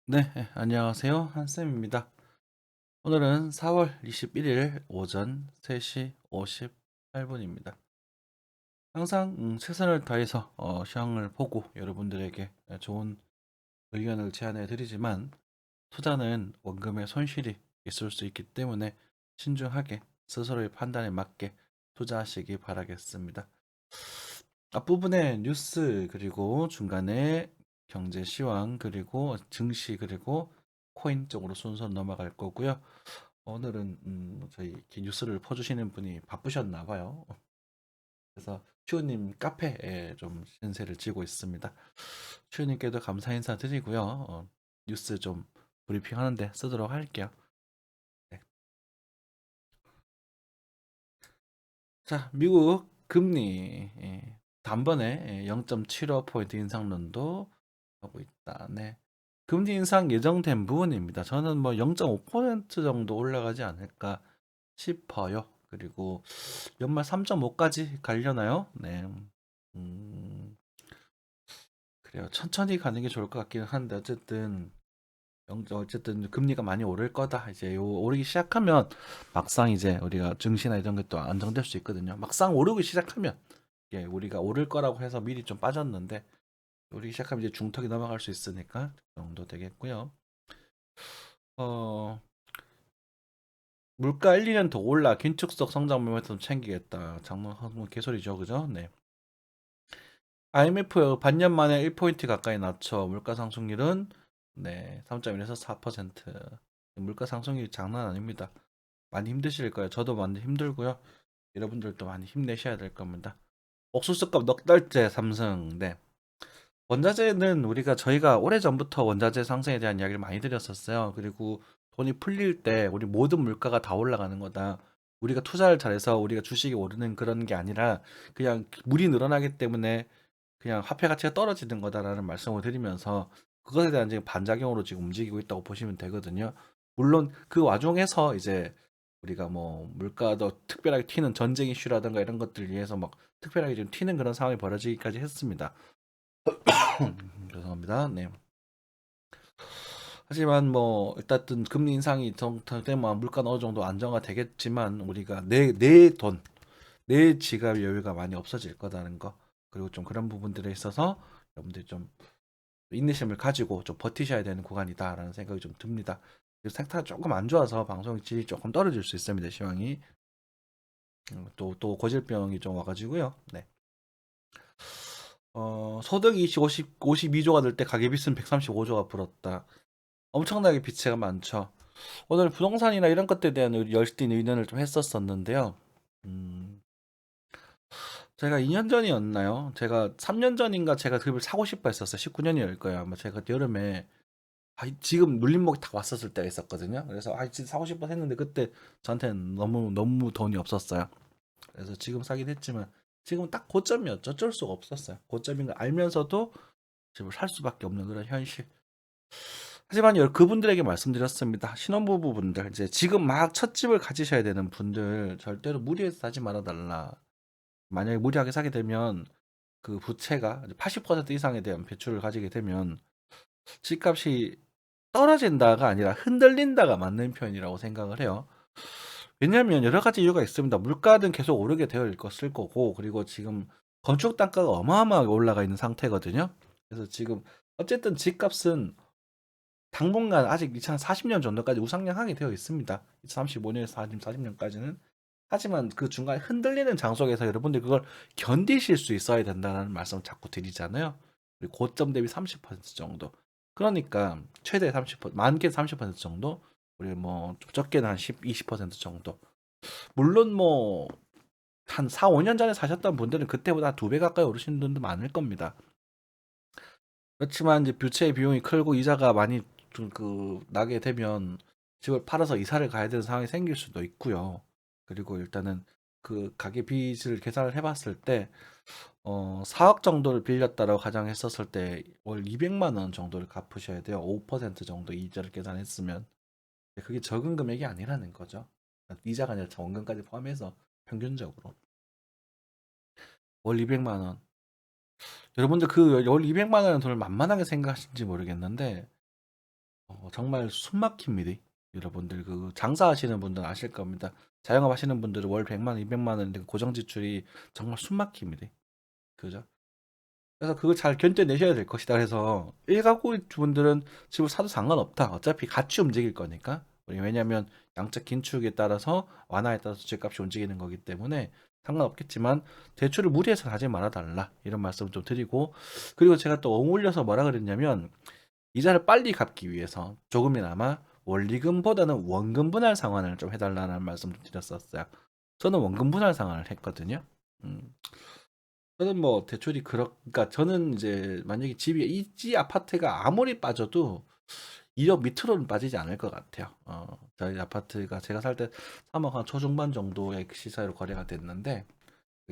네, 안녕하세요. 한쌤입니다. 오늘은 4월 21일 오전 3시 58분입니다. 항상 최선을 다해서 시황을 보고 여러분들에게 좋은 의견을 제안해 드리지만 투자는 원금의 손실이 있을 수 있기 때문에 신중하게 스스로의 판단에 맞게 투자하시기 바라겠습니다. 앞부분에 뉴스 그리고 중간에 경제 시황 그리고 증시 그리고 코인 쪽으로 순서 넘어갈 거고요. 오늘은 저희 이렇게 뉴스를 퍼주시는 분이 바쁘셨나 봐요. 그래서 추우님 카페에 좀 신세를 지고 있습니다. 추우님께도 감사 인사 드리고요. 뉴스 좀 브리핑하는데 쓰도록 할게요. 네. 자, 미국 금리 단번에 0.75포인트 인상론도 하고 있다. 네. 금리 인상 예정된 부분입니다. 저는 뭐 0.5% 정도 올라가지 않을까 싶어요. 그리고 연말 3.5까지 가려나요? 네. 음, 그래요. 천천히 가는 게 좋을 것 같기는 한데 어쨌든 금리가 많이 오를 거다. 이제 요 오르기 시작하면 막상 이제 우리가 증시나 이런 것도 안정될 수 있거든요. 막상 오르기 시작하면 예, 우리가 오를 거라고 해서 미리 좀 빠졌는데 오르기 시작하면 이제 중턱이 넘어갈 수 있으니까 그 정도 되겠고요. 어, 물가 1, 2년 더 올라 긴축적 성장 모멘텀 챙기겠다. 장문 한문 개소리죠, 그죠? 네. IMF 반년 만에 1포인트 가까이 낮춰 물가 상승률은 네, 3.1에서 4%. 물가 상승률 장난 아닙니다. 많이 힘드실 거예요. 저도 많이 힘들고요. 여러분들도 많이 힘내셔야 될 겁니다. 옥수수값 넉 달째 삼성. 네. 원자재는 저희가 오래전부터 원자재 상승에 대한 이야기를 많이 드렸었어요. 그리고 돈이 풀릴 때 우리 모든 물가가 다 올라가는 거다. 우리가 투자를 잘해서 우리가 주식이 오르는 그런 게 아니라 그냥 물이 늘어나기 때문에 그냥 화폐 가치가 떨어지는 거다라는 말씀을 드리면서 그것에 대한 지금 반작용으로 지금 움직이고 있다고 보시면 되거든요. 물론 그 와중에서 이제 우리가 뭐 물가도 특별하게 튀는 전쟁 이슈라든가 이런 것들 위해서 막 특별하게 좀 튀는 그런 상황이 벌어지기까지 했습니다. 죄송합니다. 네. 하지만 뭐 일단은 금리 인상이 되면 물가는 어느 정도 안정화 되겠지만 우리가 내 돈, 내 지갑 여유가 많이 없어질 거라는 거 그리고 좀 그런 부분들에 있어서 여러분들이 좀 인내심을 가지고 좀 버티셔야 되는 구간이다라는 생각이 좀 듭니다. 그리고 생태가 조금 안 좋아서 방송 질이 조금 떨어질 수 있습니다. 시황이 또 고질병이 좀 와가지고요. 네. 소득이 52조가 될 때 가계비스는 135조가 불었다. 엄청나게 비체가 많죠. 오늘 부동산이나 이런 것들에 대한 열띤 의논을 좀 했었었는데요. 음, 제가 2년 전이었나요? 제가 3년 전인가 제가 집을 사고 싶어 했었어요. 19년이었을 거예요. 아마 제가 여름에 지금 눌림목이 딱 왔었을 때가 있었거든요. 그래서 진짜 사고 싶어 했는데 그때 저한테는 너무 돈이 없었어요. 그래서 지금 사긴 했지만 지금 딱 고점이었죠. 어쩔 수가 없었어요. 고점인 걸 알면서도 집을 살 수밖에 없는 그런 현실. 하지만 그분들에게 말씀드렸습니다. 신혼부부분들 이제 지금 막 첫 집을 가지셔야 되는 분들 절대로 무리해서 사지 말아달라. 만약에 무리하게 사게 되면 그 부채가 80% 이상에 대한 배출을 가지게 되면 집값이 떨어진다가 아니라 흔들린다가 맞는 표현이라고 생각을 해요. 왜냐하면 여러 가지 이유가 있습니다. 물가는 계속 오르게 되어 있을 거고, 그리고 지금 건축 단가가 어마어마하게 올라가 있는 상태거든요. 그래서 지금 어쨌든 집값은 당분간 아직 2040년 정도까지 우상향하게 되어 있습니다. 2035년에서 40년까지는. 하지만 그 중간에 흔들리는 장속에서 여러분들 그걸 견디실 수 있어야 된다는 말씀을 자꾸 드리잖아요. 그리고 고점 대비 30% 정도. 그러니까 최대 30%, 많게 30% 정도. 우리 뭐 적게는 한 10, 20% 정도. 물론 뭐 한 4, 5년 전에 사셨던 분들은 그때보다 2배 가까이 오르시는 분도 많을 겁니다. 그렇지만 이제 부채의 비용이 크고 이자가 많이 나게 되면 집을 팔아서 이사를 가야 되는 상황이 생길 수도 있고요. 그리고 일단은 그 가계 빚을 계산을 해봤을 때 4억 정도를 빌렸다라고 가정했었을 때 월 200만 원 정도를 갚으셔야 돼요. 5% 정도 이자를 계산했으면 그게 적은 금액이 아니라는 거죠. 이자가 아니라 원금까지 포함해서 평균적으로 월 200만 원. 여러분들 그 월 200만 원의 돈을 만만하게 생각하시는지 모르겠는데 정말 숨막힙니다. 여러분들 그 장사하시는 분들은 아실 겁니다. 자영업 하시는 분들은 월 100만 원, 200만 원인데 그 고정 지출이 정말 숨막힙니다. 그죠? 그래서 그걸 잘 견뎌내셔야 될 것이다. 그래서 일가구 분들은 집을 사도 상관없다. 어차피 같이 움직일 거니까. 왜냐하면 양적 긴축에 따라서 완화에 따라서 집값이 움직이는 거기 때문에 상관없겠지만 대출을 무리해서 하지 말아달라. 이런 말씀을 좀 드리고, 그리고 제가 또 어울려서 뭐라 그랬냐면 이자를 빨리 갚기 위해서 조금이나마 원리금보다는 원금 분할 상환을 좀 해달라는 말씀 좀 드렸었어요. 저는 원금 분할 상환을 했거든요. 음. 저는 뭐 대출이 그러니까 저는 이제 만약에 집이 이 아파트가 아무리 빠져도 2억 밑으로는 빠지지 않을 것 같아요. 저희 아파트가 제가 살 때 3억 한 초중반 정도의 시세로 거래가 됐는데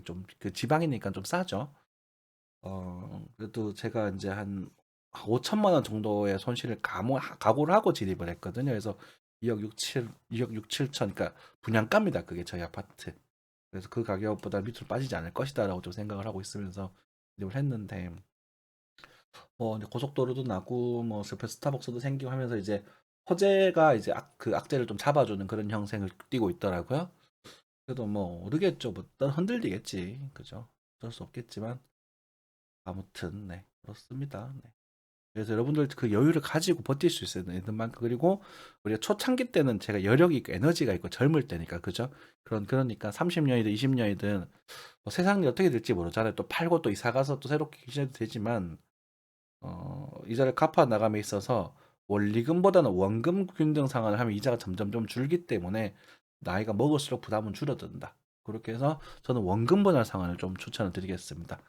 좀 그 지방이니까 좀 싸죠. 그래도 제가 이제 한 5천만 원 정도의 손실을 각오를 하고 진입을 했거든요. 그래서 2억 6, 7, 2억 6, 7천, 그러니까 분양가입니다. 그게 저희 아파트. 그래서 그 가격보다 밑으로 빠지지 않을 것이다라고 좀 생각을 하고 있으면서 진입을 했는데, 뭐 이제 고속도로도 나고 뭐 옆에 스타벅스도 생기고 하면서 이제 호재가 이제 그 악재를 좀 잡아주는 그런 형생을 띠고 있더라고요. 그래도 뭐 모르겠죠. 뭐 흔들리겠지. 그죠? 어쩔 수 없겠지만 아무튼 네 그렇습니다. 네. 그래서 여러분들 그 여유를 가지고 버틸 수 있어야 되는 만큼, 그리고 우리가 초창기 때는 제가 여력이 있고 에너지가 있고 젊을 때니까 그죠? 그러니까 30년이든 20년이든 뭐 세상이 어떻게 될지 모르잖아요. 또 팔고 또 이사 가서 또 새롭게 시작도 되지만 이자를 갚아 나감에 있어서 원리금보다는 원금 균등 상환을 하면 이자가 점점 좀 줄기 때문에 나이가 먹을수록 부담은 줄어든다. 그렇게 해서 저는 원금 분할 상환을 좀 추천을 드리겠습니다.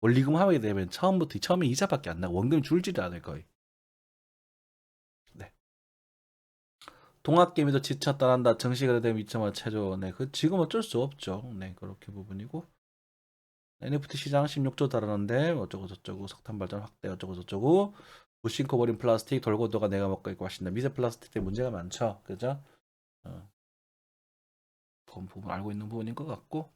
원리금 하게 되면 처음에 이자밖에 안 나고 원금이 줄지도 않을 거예요. 네. 동학개미도 지쳤다 한다. 정시가 되면 2.5 최저. 네, 그 지금 어쩔 수 없죠. 네, 그렇게 부분이고. NFT 시장 16조 달하는데 어쩌고 저쩌고 석탄 발전 확대 어쩌고 저쩌고 무심코 버린 플라스틱 돌고도가 내가 먹고 있고 하신다. 미세 플라스틱 때문에 문제가 많죠. 그죠? 어, 그런 부분 알고 있는 부분인 것 같고.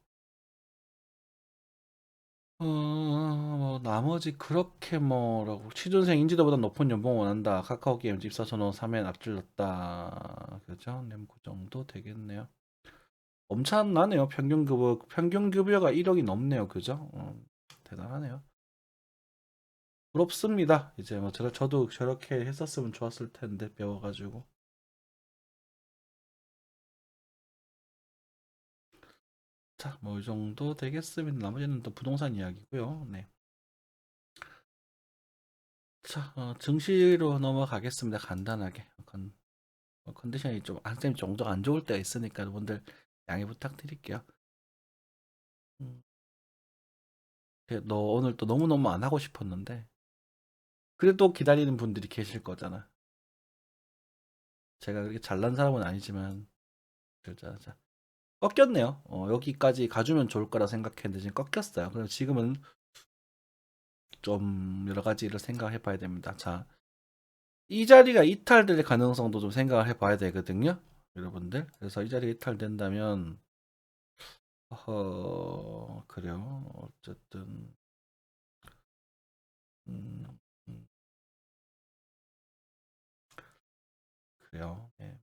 뭐 나머지 그렇게 뭐라고 취준생 인지도보다 높은 연봉 원한다. 카카오 게임 집사 선호 3엔 앞질렀다. 그죠? 그 정도 되겠네요. 엄청나네요. 평균 급여가 1억이 넘네요. 그죠? 대단하네요. 부럽습니다. 이제 뭐 저도 저렇게 했었으면 좋았을 텐데 배워가지고. 자, 뭐 이 정도 되겠습니다. 나머지는 또 부동산 이야기고요. 네. 자, 증시로 넘어가겠습니다. 간단하게. 컨디션이 좀 한쌤 정도 안 좋을 때가 있으니까 여러분들 양해 부탁드릴게요. 음, 너 오늘 또 너무너무 안 하고 싶었는데 그래도 기다리는 분들이 계실 거잖아. 제가 그렇게 잘난 사람은 아니지만 자, 꺾였네요. 여기까지 가주면 좋을 거라 생각했는데 지금 꺾였어요. 그래서 지금은 좀 여러 가지를 생각해 봐야 됩니다. 자, 이 자리가 이탈될 가능성도 좀 생각을 해 봐야 되거든요. 여러분들. 그래서 이 자리가 이탈된다면, 그래요. 어쨌든, 음, 음, 그래요. 예,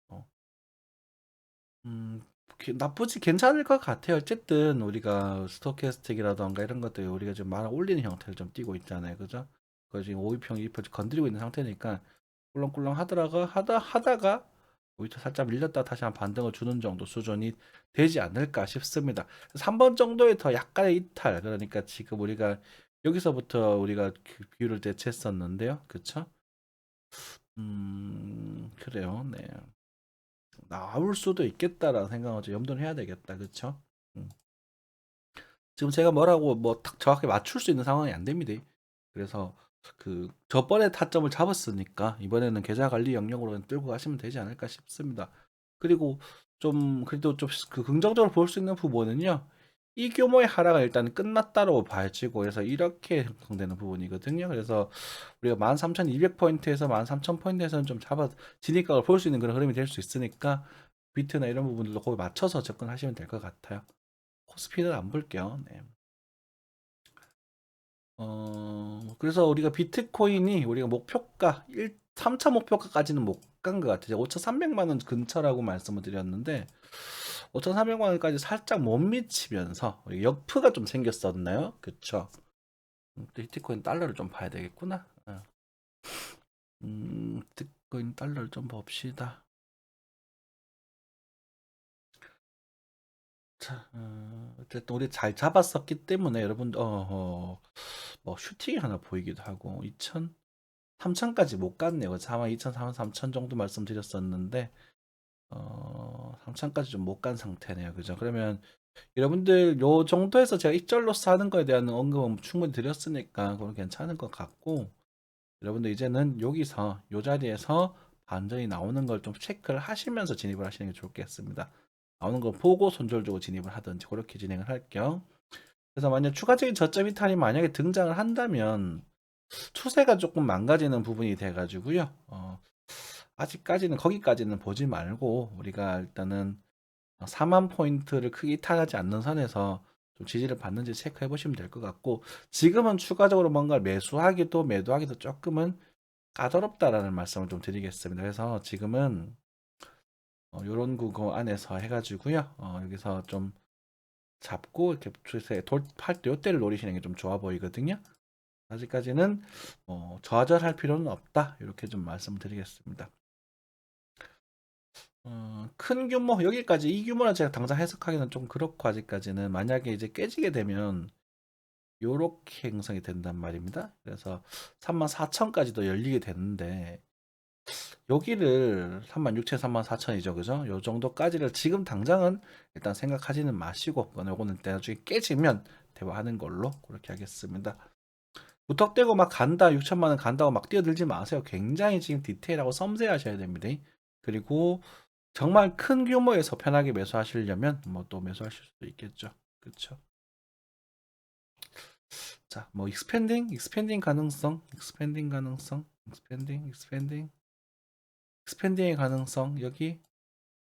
음, 나쁘지 괜찮을 것 같아요. 어쨌든 우리가 스토캐스틱이라던가 이런 것들 우리가 좀 많이 올리는 형태를 좀 띄고 있잖아요. 그죠? 그 지금 5위평, 2위평 건드리고 있는 상태니까 꿀렁꿀렁 하다가 오히려 살짝 밀렸다 다시 한 반등을 주는 정도 수준이 되지 않을까 싶습니다. 3번 정도의 더 약간의 이탈, 그러니까 지금 우리가 여기서부터 우리가 그 비율을 대체했었는데요. 그쵸? 그래요. 네. 나올 수도 있겠다라는 생각을 좀 염두를 해야 되겠다. 그쵸? 음. 지금 제가 뭐라고 뭐 딱 정확히 맞출 수 있는 상황이 안 됩니다. 그래서 그 저번에 타점을 잡았으니까 이번에는 계좌 관리 영역으로 끌고 가시면 되지 않을까 싶습니다. 그리고 좀 그래도 좀 그 긍정적으로 볼 수 있는 부분은요. 이 규모의 하락은 일단 끝났다고 봐지고 그래서 이렇게 형성되는 부분이거든요. 그래서 우리가 13,200포인트에서 13,000포인트에서는 좀 잡아 진입각을 볼 수 있는 그런 흐름이 될 수 있으니까 비트나 이런 부분들도 거기 맞춰서 접근하시면 될 것 같아요. 코스피는 안 볼게요. 네. 그래서 우리가 비트코인이 우리가 목표가 3차 목표가까지는 못 간 것 같아요. 5,300만 원 근처라고 말씀을 드렸는데 5,300만 원까지 살짝 못 미치면서 역프가 좀 생겼었나요? 그쵸? 비트코인 달러를 좀 봐야 되겠구나. 비트코인 달러를 좀 봅시다. 자, 어쨌든 우리 잘 잡았었기 때문에 여러분, 뭐 슈팅이 하나 보이기도 하고 2천, 3천까지 못 갔네요. 4만 2천, 4만 3천 정도 말씀드렸었는데 3천까지 좀 못 간 상태네요. 그죠? 그러면 여러분들 요 정도에서 제가 입절로스 하는 거에 대한 언급은 충분히 드렸으니까 그건 괜찮은 것 같고 여러분들 이제는 여기서 요 자리에서 반전이 나오는 걸 좀 체크를 하시면서 진입을 하시는 게 좋겠습니다. 나오는 걸 보고 손절 주고 진입을 하든지 그렇게 진행을 할게요. 그래서 만약 추가적인 저점 이탈이 만약에 등장을 한다면 추세가 조금 망가지는 부분이 돼가지고요. 아직까지는 거기까지는 보지 말고 우리가 일단은 4만 포인트를 크게 이탈하지 않는 선에서 좀 지지를 받는지 체크해 보시면 될 것 같고 지금은 추가적으로 뭔가를 매수하기도 매도하기도 조금은 까다롭다라는 말씀을 좀 드리겠습니다. 그래서 지금은 요런 구거 안에서 해가지고요. 여기서 좀 잡고 이렇게 추세 돌팔 때 요때를 노리시는 게 좀 좋아 보이거든요. 아직까지는 좌절할 필요는 없다. 이렇게 좀 말씀드리겠습니다. 큰 규모 여기까지 이 규모는 제가 당장 해석하기는 좀 그렇고 아직까지는 만약에 이제 깨지게 되면 요렇게 형성이 된단 말입니다. 그래서 34,000까지도 열리게 되는데 여기를 36,000, 34,000이죠. 그죠? 요 정도까지를 지금 당장은 일단 생각하지는 마시고 요거는 나중에 깨지면 대화하는 걸로 그렇게 하겠습니다. 무턱대고 막 간다 6천만 원 간다고 막 뛰어들지 마세요. 굉장히 지금 디테일하고 섬세하셔야 됩니다. 그리고 정말 큰 규모에서 편하게 매수하시려면 뭐 또 매수하실 수도 있겠죠. 그렇죠. 자, 뭐 익스펜딩 가능성, 익스펜딩의 가능성 여기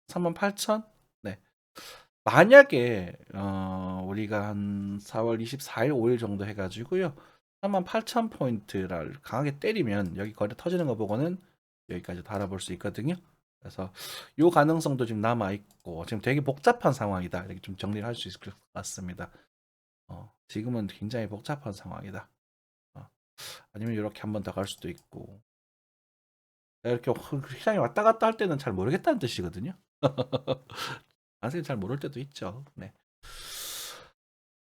38,000. 네. 만약에 우리가 한 4월 24일, 5일 정도 해가지고요. 38,000 포인트를 강하게 때리면 여기 거래 터지는 거 보고는 여기까지 달아볼 수 있거든요. 그래서 이 가능성도 지금 남아 있고 지금 되게 복잡한 상황이다. 이렇게 좀 정리를 할 수 있을 것 같습니다. 지금은 굉장히 복잡한 상황이다. 아니면 이렇게 한 번 더 갈 수도 있고 이렇게 시장이 왔다 갔다 할 때는 잘 모르겠다는 뜻이거든요. 아직 잘 모를 때도 있죠. 네.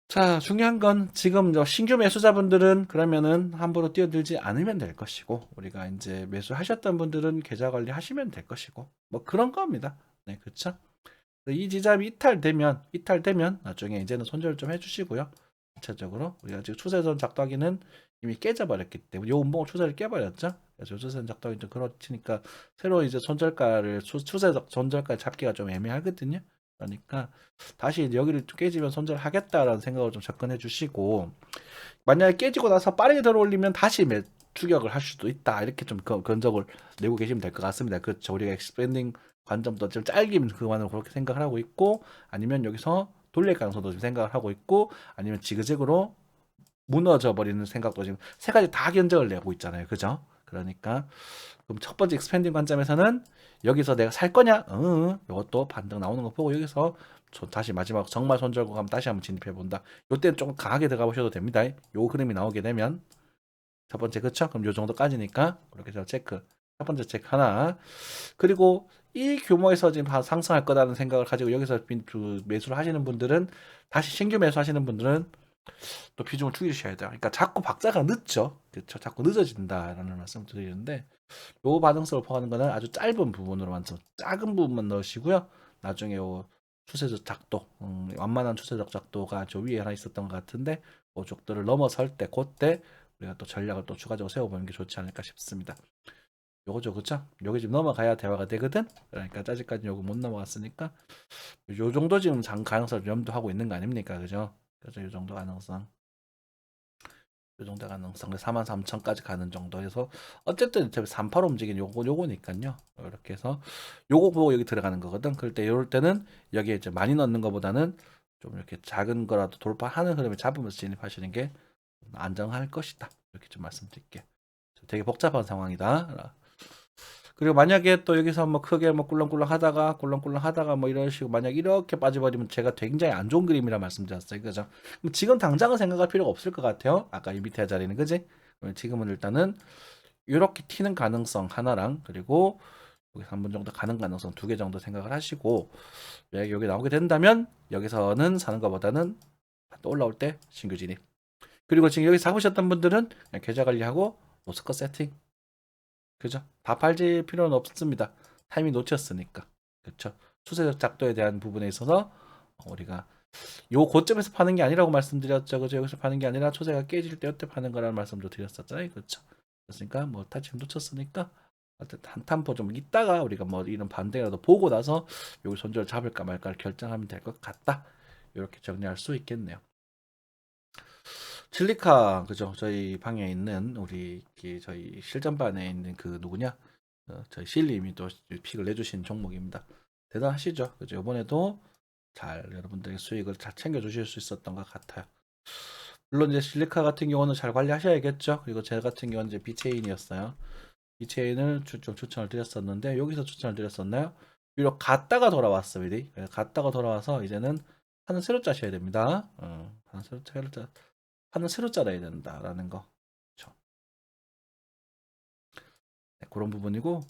자, 중요한 건 지금 신규 매수자분들은 그러면은 함부로 뛰어들지 않으면 될 것이고 우리가 이제 매수하셨던 분들은 계좌 관리하시면 될 것이고 뭐 그런 겁니다. 네, 그렇죠? 이 지점이 이탈되면 나중에 이제는 손절 좀 해주시고요. 전체적으로 우리가 지금 추세선 작동하기는 이미 깨져버렸기 때문에 요 운봉 추세를 깨버렸죠. 그래서 추세선 작동이 좀 그렇지니까 새로 이제 손절가를 추세적 손절가 잡기가 좀 애매하거든요. 그러니까 다시 이제 여기를 깨지면 손절하겠다라는 생각으로 좀 접근해 주시고 만약에 깨지고 나서 빠르게 들어올리면 다시 추격을 할 수도 있다. 이렇게 좀 견적을 내고 계시면 될 것 같습니다. 그렇죠. 우리가 익스펜딩 관점도 좀 짧게는 그만으로 그렇게 생각을 하고 있고 아니면 여기서 돌릴 가능성도 좀 생각을 하고 있고 아니면 지그재그로 무너져 버리는 생각도 지금 세 가지 다 견적을 내고 있잖아요. 그죠? 그러니까 그럼 첫 번째 익스펜딩 관점에서는 여기서 내가 살 거냐? 이것도 반등 나오는 거 보고 여기서 다시 마지막 정말 손절고 가면 다시 한번 진입해 본다. 요때는 조금 강하게 들어가 보셔도 됩니다. 요 흐름이 나오게 되면 첫 번째 그쵸? 그럼 요 정도까지니까 그렇게 해서 체크. 첫 번째 체크 하나. 그리고 이 규모에서 지금 상승할 거다는 생각을 가지고 여기서 매수를 하시는 분들은 다시 신규 매수하시는 분들은 또 비중을 줄이셔야 돼요. 그러니까 자꾸 박자가 늦죠. 그렇죠. 자꾸 늦어진다라는 말씀을 드리는데 요 반응성을 포함하는 거는 아주 짧은 부분으로만 작은 부분만 넣으시고요. 나중에 요 추세적 작도, 완만한 추세적 작도가 저 위에 하나 있었던 것 같은데 그쪽들을 넘어설 때 그때 우리가 또 전략을 또 추가적으로 세워보는 게 좋지 않을까 싶습니다. 요거죠, 그쵸? 요게 지금 넘어가야 대화가 되거든. 그러니까 아직까지 요거 못 넘어갔으니까 요 정도 지금 가능성을 염두하고 있는 거 아닙니까, 그죠? 그래서 요 정도 가능성. 요 정도 가능성 43,000까지 가는 정도 해서 어쨌든 38 움직이는 요거니까요. 이렇게 해서 요거 보고 여기 들어가는 거거든. 그럴 때 이럴 때는 여기에 이제 많이 넣는 것보다는 좀 이렇게 작은 거라도 돌파하는 흐름을 잡으면서 진입하시는 게 안정할 것이다. 이렇게 좀 말씀드릴게요. 되게 복잡한 상황이다. 그리고 만약에 또 여기서 뭐 크게 뭐 꿀렁꿀렁하다가 뭐 이런 식으로 만약 이렇게 빠져버리면 제가 굉장히 안 좋은 그림이라 말씀드렸어요. 그죠? 그럼 지금 당장은 생각할 필요가 없을 것 같아요. 아까 이 밑에 자리는 그지? 그러면 지금은 일단은 이렇게 튀는 가능성 하나랑 그리고 여기서 한 번 정도 가는 가능성 2개 정도 생각을 하시고 만약에 여기 나오게 된다면 여기서는 사는 것보다는 또 올라올 때 신규 진입. 그리고 지금 여기 잡으셨던 분들은 그냥 계좌 관리하고 노스컷 세팅. 그죠? 다 팔질 필요는 없습니다. 타이밍 놓쳤으니까. 그렇죠? 추세적 작도에 대한 부분에 있어서 우리가 요 고점에서 파는 게 아니라고 말씀드렸죠. 그죠? 여기서 파는 게 아니라 추세가 깨질 때 이때 파는 거라는 말씀도 드렸었잖아요. 그렇죠? 그렇으니까 뭐 타이밍 놓쳤으니까 한 탐포 좀 있다가 우리가 뭐 이런 반대라도 보고 나서 여기 손절을 잡을까 말까를 결정하면 될 것 같다. 이렇게 정리할 수 있겠네요. 칠리카 그죠? 저희 방에 있는 우리 저희 실전반에 있는 그 누구냐? 저희 실님이 또 픽을 내주신 종목입니다. 대단하시죠? 그죠? 이번에도 잘 여러분들의 수익을 잘 챙겨 주실 수 있었던 것 같아요. 물론 이제 실리카 같은 경우는 잘 관리하셔야겠죠. 그리고 제 같은 경우는 이제 비체인이었어요. 비체인을 좀 추천을 드렸었는데 여기서 추천을 드렸었나요? 위로 갔다가 돌아왔습니다. 갔다가 돌아와서 이제는 판을 새로 짜셔야 됩니다. 판을 새로 짜야 된다라는 거. 그렇죠. 네, 그런 부분이고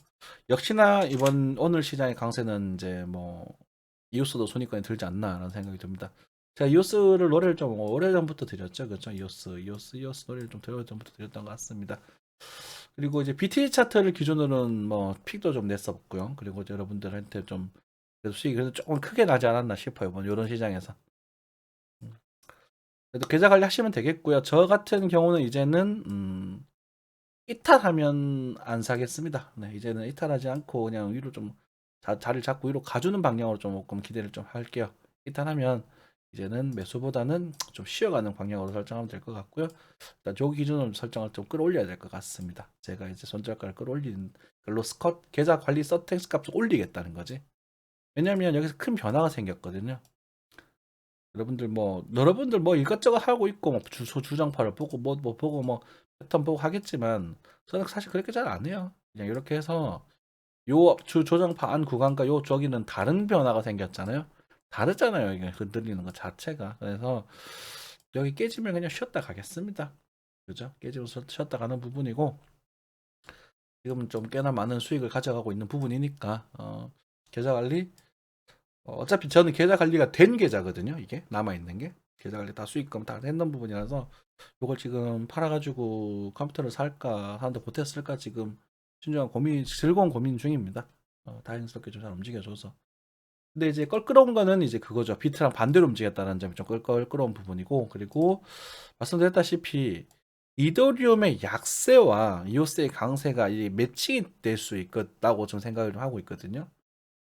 역시나 이번 오늘 시장의 강세는 이제 뭐 이오스도 손익권에 들지 않나라는 생각이 듭니다. 제가 이오스를 노래를 좀 오래전부터 드렸죠. 그렇죠? 이오스 노래를 좀 오래전부터 드렸던 것 같습니다. 그리고 이제 BT 차트를 기준으로는 뭐 픽도 좀 냈었고요. 그리고 이제 여러분들한테 좀 그래도 수익이 그래도 조금 크게 나지 않았나 싶어요. 뭐 이런 시장에서. 그래도 계좌 관리 하시면 되겠고요. 저 같은 경우는 이제는 이탈하면 안 사겠습니다. 네, 이제는 이탈하지 않고 그냥 위로 좀 자리를 잡고 위로 가주는 방향으로 조금 기대를 좀 할게요. 이탈하면 이제는 매수보다는 좀 쉬어가는 방향으로 설정하면 될 것 같고요. 일단 저 기준으로 설정을 좀 끌어올려야 될 것 같습니다. 제가 이제 손절가를 끌어올리는 로스컷 계좌 관리 서텍스 값을 올리겠다는 거지. 왜냐면 여기서 큰 변화가 생겼거든요. 여러분들 뭐 이것저것 하고 있고 뭐 주장파를 보고 뭐 보고 뭐 패턴 보고 하겠지만 저는 사실 그렇게 잘 안 해요. 그냥 이렇게 해서 요 조정파 안 구간과 요 저기는 다른 변화가 생겼잖아요. 다르잖아요. 이게 흔들리는 것 자체가. 그래서 여기 깨지면 그냥 쉬었다 가겠습니다. 그죠? 깨지면 쉬었다 가는 부분이고 지금은 좀 꽤나 많은 수익을 가져가고 있는 부분이니까 계좌 관리 어차피 저는 계좌 관리가 된 계좌거든요. 이게 남아있는 게 계좌 관리 다 수익금 다 했는 부분이라서 이걸 지금 팔아가지고 컴퓨터를 살까 하는데 못했을까 지금 신중한 즐거운 고민 중입니다. 다행스럽게 좀 잘 움직여줘서. 근데 이제 껄끄러운 거는 이제 그거죠. 비트랑 반대로 움직였다는 점이 좀 껄끄러운 부분이고 그리고 말씀드렸다시피 이더리움의 약세와 이오스의 강세가 매칭이 될 수 있다고 좀 생각을 좀 하고 있거든요.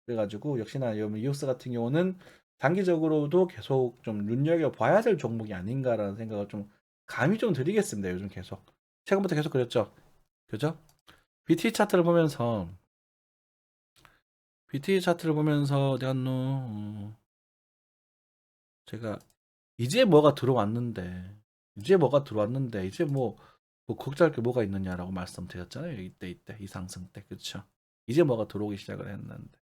그래가지고 역시나 이오스 같은 경우는 단기적으로도 계속 좀 눈여겨봐야 될 종목이 아닌가라는 생각을 좀 감히 좀 드리겠습니다. 요즘 계속 최근부터 계속 그랬죠. 그죠? BT 차트를 보면서 제가 이제 뭐가 들어왔는데 이제 뭐 걱정할 게 뭐가 있느냐라고 말씀드렸잖아요. 이때 이 상승 때 그렇죠. 이제 뭐가 들어오기 시작을 했는데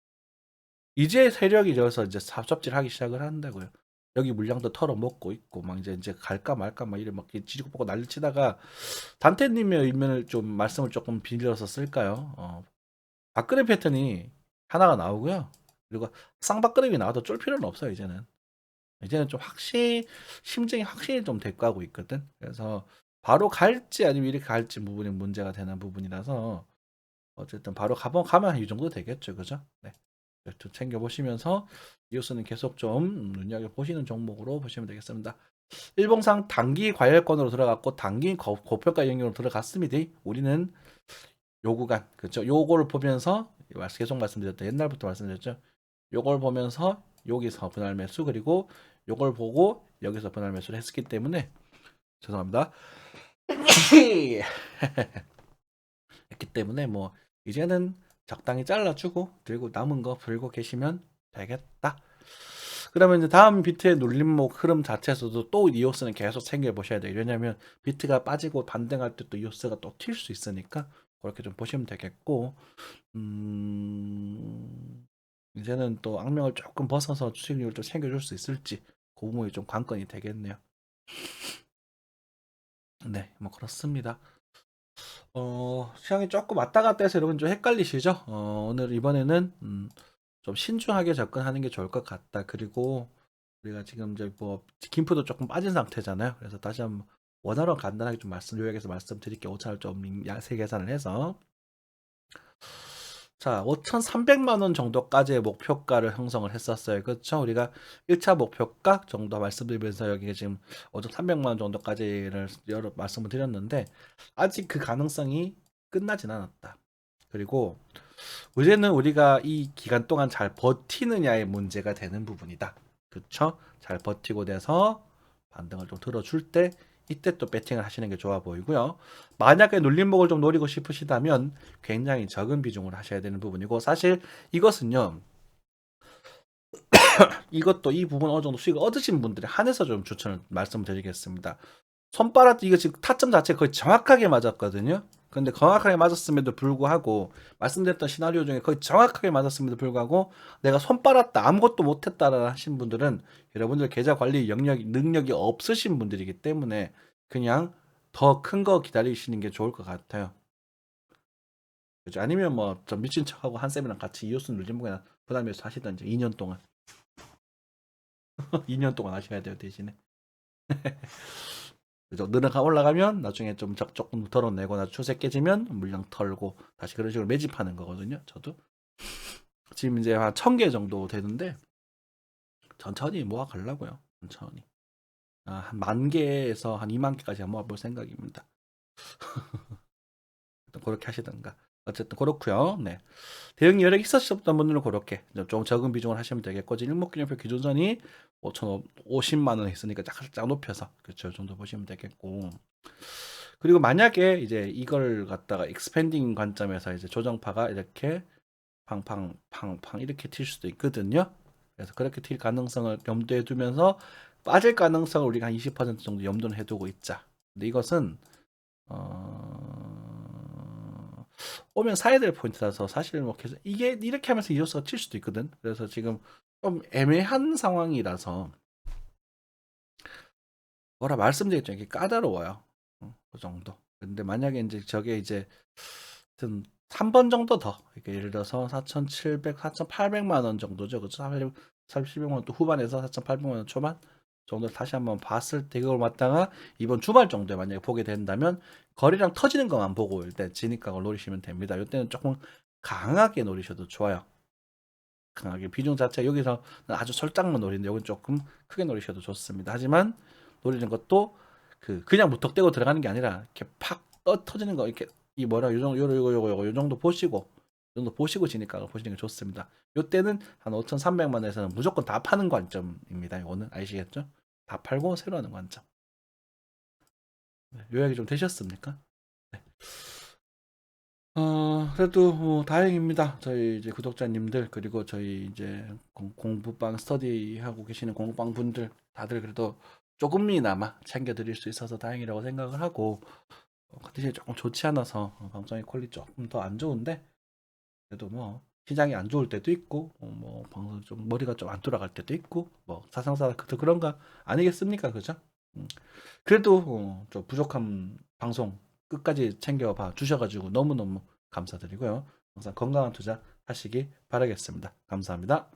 이제 세력이 저어서 이제 삽접질하기 시작을 한다고요. 여기 물량도 털어먹고 있고 막 이제 갈까 말까 막 이래 막 지지고 보고 난리치다가 단테님의 의견을 좀 말씀을 조금 빌려서 쓸까요? 박근혜 패턴이 하나가 나오고요. 그리고 쌍박근혜이 나와도 쫄 필요는 없어요. 이제는 좀 심증이 확실히 좀 돼가고 있거든. 그래서 바로 갈지 아니면 이렇게 갈지 부분이 문제가 되는 부분이라서 어쨌든 바로 가면 이 정도 되겠죠, 그죠? 네. 좀 챙겨보시면서 이웃은 계속 좀 눈여겨보시는 종목으로 보시면 되겠습니다. 일봉상 단기 과열권으로 들어갔고 단기 고평가 영역으로 들어갔습니다. 우리는 요 구간 그렇죠. 요거를 보면서 계속 말씀드렸다. 옛날부터 말씀드렸죠. 요걸 보면서 여기서 분할 매수 그리고 요걸 보고 여기서 분할 매수를 했기 때문에 죄송합니다. 했기 때문에 뭐 이제는 적당히 잘라주고 들고 남은 거 들고 계시면 되겠다. 그러면 이제 다음 비트의 눌림목 흐름 자체에서도 또 이오스는 계속 챙겨 보셔야 돼요. 왜냐면 비트가 빠지고 반등할 때 또 이오스가 또 튈 수 있으니까 그렇게 좀 보시면 되겠고, 이제는 또 악명을 조금 벗어서 수익률을 좀 챙겨줄 수 있을지 그 부분이 좀 관건이 되겠네요. 네, 뭐 그렇습니다. 시장이 조금 왔다 갔다 해서 여러분 좀 헷갈리시죠? 오늘 이번에는 좀 신중하게 접근하는 게 좋을 것 같다. 그리고 우리가 지금 이제 뭐 김프도 조금 빠진 상태잖아요. 그래서 다시 한번 원화로 간단하게 좀 요약해서 말씀드릴게요. 오차를 좀 야세 계산을 해서. 자, 5,300만 원 정도까지의 목표가를 형성을 했었어요. 그렇죠? 우리가 1차 목표가 정도 말씀드리면서 여기 지금 5,300만 원 정도까지를 여러 말씀을 드렸는데 아직 그 가능성이 끝나진 않았다. 그리고 이제는 우리가 이 기간 동안 잘 버티느냐의 문제가 되는 부분이다. 그쵸? 잘 버티고 돼서 반등을 좀 들어줄 때 이때 또 배팅을 하시는 게 좋아 보이고요. 만약에 눌림목을 좀 노리고 싶으시다면 굉장히 적은 비중을 하셔야 되는 부분이고 사실 이것은요. 이것도 이 부분 어느 정도 수익을 얻으신 분들에 한해서 좀 추천을 말씀드리겠습니다. 손바닥 이거 지금 타점 자체가 거의 정확하게 맞았거든요. 근데 정확하게 맞았음에도 불구하고 말씀드렸던 시나리오 중에 거의 정확하게 맞았음에도 불구하고 내가 손 빨았다 아무것도 못했다라 하신 분들은 여러분들 계좌 관리 능력이 없으신 분들이기 때문에 그냥 더 큰 거 기다리시는 게 좋을 것 같아요. 그죠? 아니면 뭐 좀 미친 척하고 한쌤이랑 같이 이웃순 눌림목이나 부담해서 하시던지 2년 동안 2년 동안 하셔야 돼요 대신에. 그죠? 늘어가 올라가면 나중에 좀 조금 덜어내고 나 추세 깨지면 물량 털고 다시 그런 식으로 매집하는 거거든요. 저도 지금 이제 한 1000개 정도 되는데 천천히 모아가려고요. 천천히 한 10,000개에서 한 20,000개까지 모아볼 생각입니다. 그렇게 하시던가. 어쨌든 그렇고요. 네. 대응 여력이 있었던 분들은 그렇게 좀 적은 비중을 하시면 되겠고 일목균형표 기준선이 5,050만 원 했으니까 살짝 높여서 그렇죠. 정도 보시면 되겠고 그리고 만약에 이제 이걸 갖다가 익스펜딩 관점에서 이제 조정파가 이렇게 팡팡팡팡 이렇게 튈 수도 있거든요. 그래서 그렇게 튈 가능성을 염두에 두면서 빠질 가능성을 우리가 한 20% 정도 염두를 해두고 있자. 근데 이것은 오면 사야 될 포인트라서 사실 뭐 계속 이게 이렇게 하면서 이조수가 칠 수도 있거든. 그래서 지금 좀 애매한 상황이라서 뭐라 말씀드리기 좀 까다로워요. 그 정도. 근데 만약에 이제 저게 이제 3번 정도 더 이렇게 예를 들어서 4,700, 4,800만 원 정도죠. 그렇죠? 4,700만 원 또 후반에서 4,800만 원 초반 정도를 다시 한번 봤을 때 그걸 갖다가 이번 주말 정도에 만약에 보게 된다면 거리랑 터지는 것만 보고 일단 진입각을 노리시면 됩니다. 이때는 조금 강하게 노리셔도 좋아요. 강하게 비중 자체 여기서 아주 설정만 노리는데 여기 조금 크게 노리셔도 좋습니다. 하지만 노리는 것도 그냥 무턱대고 들어가는 게 아니라 이렇게 팍 터지는 거 이렇게 이 뭐라 요 정도 보시고 진입각을 보시는 게 좋습니다. 요때는 한 5,300만 원에서는 무조건 다 파는 관점입니다. 이거는 아시겠죠? 다 팔고 새로 하는 관점. 네, 요약이 좀 되셨습니까? 네. 그래도 다행입니다. 저희 이제 구독자님들 그리고 저희 이제 공부방 스터디 하고 계시는 공부방 분들 다들 그래도 조금이나마 챙겨드릴 수 있어서 다행이라고 생각을 하고 컨디션이 조금 좋지 않아서 방송의 퀄리티 조금 더 안 좋은데 그래도 뭐 시장이 안 좋을 때도 있고 뭐 방송 좀 머리가 좀 안 돌아갈 때도 있고 뭐 사상사가 그런 거 아니겠습니까, 그죠? 그래도 좀 부족한 방송 끝까지 챙겨봐 주셔가지고 너무너무 감사드리고요. 항상 건강한 투자 하시기 바라겠습니다. 감사합니다.